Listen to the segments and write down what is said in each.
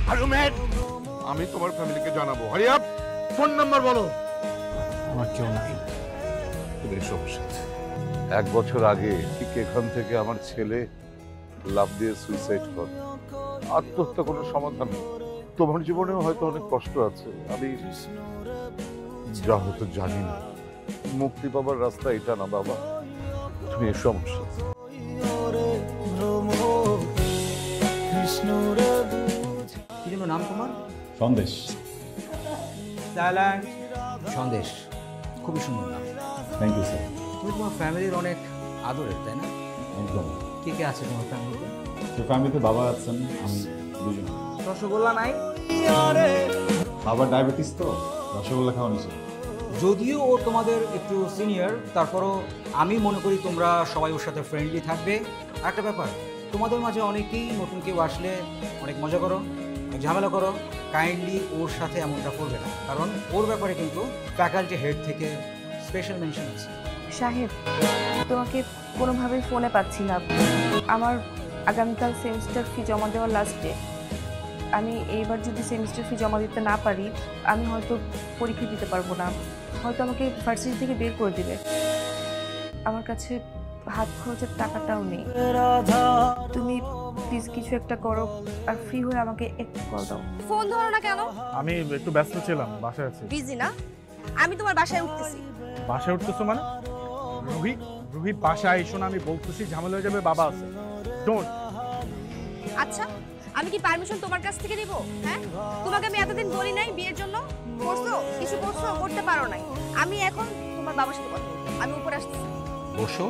আমি তোমার ফ্যামিলিকে জানাবো। হারি আপ, ফোন নাম্বার বলো। আমার কেউ নাই। এক বছর আগে ঠিক এখান থেকে আমার ছেলে লাভ দিয়ে সুইসাইড করে। আত্মহত্যা কোনো সমাধান নেই। তোমার জীবনেও হয়তো অনেক কষ্ট আছে, আমি যা হয়তো জানি না। মুক্তি পাবার রাস্তা এটা না বাবা, তুমি এসো আমার সাথে। কি যেন নাম তোমার? সন্দেশ। সন্দেশ, খুবই সুন্দর নাম। Thank you sir. তুমি তোমার ফ্যামিলির অনেক আদরের, তাই না? একদম। কে কে আছে তোমার ফ্যামিলিতে? তো ফ্যামিলিতে বাবা আছেন, আমি দুজন। রসগোল্লা নাই? বাবার ডায়াবেটিস তো রসগোল্লা খাওয়া নিষেধ। যদিও ও তোমাদের একটু সিনিয়র, তারপরও আমি মনে করি তোমরা সবাই ওর সাথে ফ্রেন্ডলি থাকবে। একটা ব্যাপার, তোমাদের মাঝে অনেকেই নতুন কেউ আসলে অনেক মজা করো, অনেক ঝামেলা করো। কাইন্ডলি ওর সাথে এমনটা করবে না, কারণ ওর ব্যাপারে কিন্তু ফ্যাকাল্টি হেড থেকে স্পেশাল মেনশন আছে। সাহেব, তোমাকে কোনোভাবেই ফোনে পাচ্ছি না। আমার আগামীকাল সেমিস্টার ফি জমা দেওয়ার লাস্ট ডে। আমি এইবার যদি সেমিস্টার ফি জমা দিতে না পারি, আমি হয়তো পরীক্ষা দিতে পারবো না, হয়তো আমাকে ভার্সিটি থেকে বের করে দিবে। আমার কাছে হাত খরচের টাকাটাও নেই। তুমি প্লিজ কিছু একটা করো, আর ফ্রি হয়ে আমাকে একটু কল দাও। ফোন ধরো না কেন? আমি একটু ব্যস্ত ছিলাম, বাসায় আছি। বিজি না? আমি তোমার বাসায় উঠতেছি। বাসায় উঠতেছো মানে? রুহি বাসায় এসো না, আমি বলতেছি ঝামেলা হয়ে যাবে, বাবা আছে। ডোন্ট। আচ্ছা, আমি কি পারমিশন তোমার কাছ থেকে নিব? হ্যাঁ, তোমাকে আমি এতদিন বলি নাই বিয়ের জন্য? করছো? কিছু করছো? করতে পারো নাই। আমি এখন তোমার বাবার সাথে কথা বলবো। আমি উপরে আসতেছি। বসো।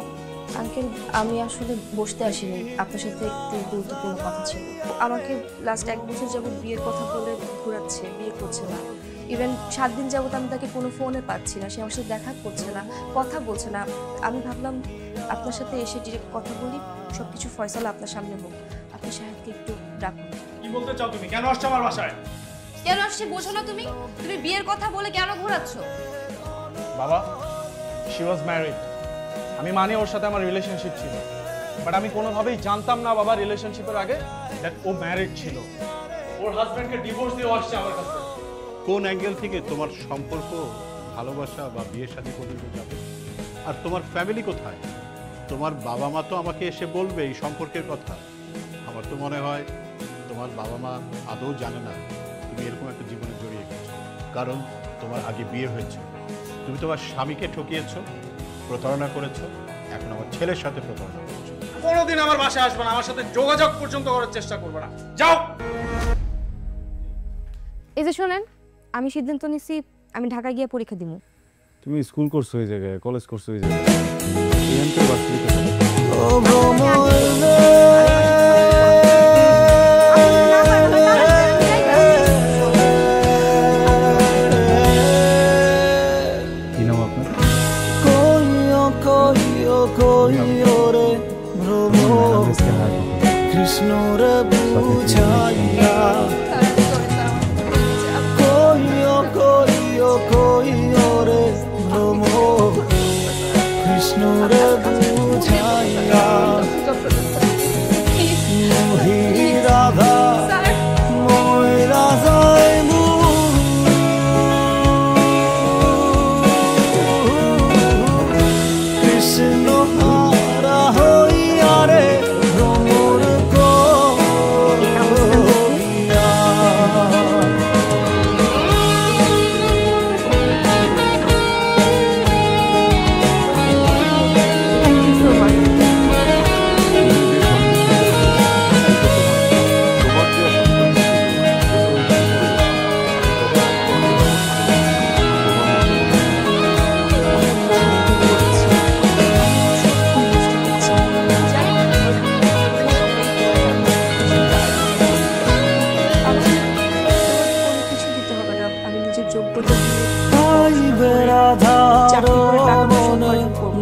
আঙ্কেল, আমি আসলে বসতে আসিনি, আপনার সাথে একটু গুরুত্বপূর্ণ কথা ছিল। আমাকে লাস্ট 1 বছর যাবত বিয়ের কথা বলে ঘোরাচ্ছে, বিয়ে করছে না। ইভেন 7 দিন যাবত আমি তাকে কোনো ফোনে পাচ্ছি না, সে আমার সাথে দেখা করছে না, কথা বলছে না। আমি ভাবলাম আপনার সাথে এসে ডিরেক্ট কথা বলি, সব কিছু ফয়সালা আপনার সামনে হোক। আপনি সাহেবকে একটু ডাকুন। কি বলতে চাও তুমি? কেন আসছো আমার বাসায়? কেন আসছে বোঝো না তুমি? তুমি বিয়ের কথা বলে কেন ঘোরাচ্ছ? বাবা, শি ওয়াজ ম্যারিড। আমি মানে ওর সাথে আমার রিলেশনশিপ ছিল, বাট আমি কোনোভাবেই জানতাম না বাবা রিলেশনশিপের আগে দ্যাট ও ম্যারিড ছিল। ওর হাজবেন্ডকে ডিভোর্স দিয়ে আসছে আমার কাছে। কোন অ্যাঙ্গেল থেকে তোমার সম্পর্ক ভালোবাসা বা বিয়ের সাথে পর্যন্ত যাবে? আর তোমার ফ্যামিলি কোথায়? তোমার বাবা মা তো আমাকে এসে বলবে এই সম্পর্কের কথা। আমার তো মনে হয় তোমার বাবা মা আদৌ জানে না তুমি এরকম একটা জীবনে জড়িয়ে গেছো, কারণ তোমার আগে বিয়ে হয়েছে। তুমি তোমার স্বামীকে ঠকিয়েছো, প্রতারণা করেছো, এখন আমার ছেলের সাথে প্রতারণা করেছো। কোনোদিন আমার বাসায় আসবে না, আমার সাথে যোগাযোগ পর্যন্ত করার চেষ্টা করবে না। যাও। এই যে শোনেন, আমি সিদ্ধান্ত নিছি আমি ঢাকা গিয়ে পরীক্ষা দিব। তুমি স্কুল করছো এই জায়গায়, কলেজ করছো এই জায়গায়, এখানকার ভার্সিটিতে কি নাম আপনার? কৃষ্ণর বুঝাইয়া রে ভ্রম, কৃষ্ণর বুঝাইয়া মোহি রাধা মই রাজায় কৃষ্ণ হারা হইয়া রে ভ্রমর করিয়া।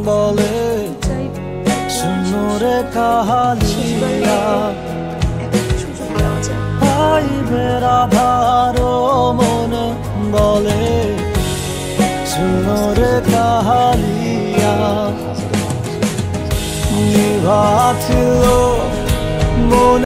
বলে শুনরে কাহালিয়া রাধার মন বলে শুনরে কাহালিয়া নিভা ছিল মন।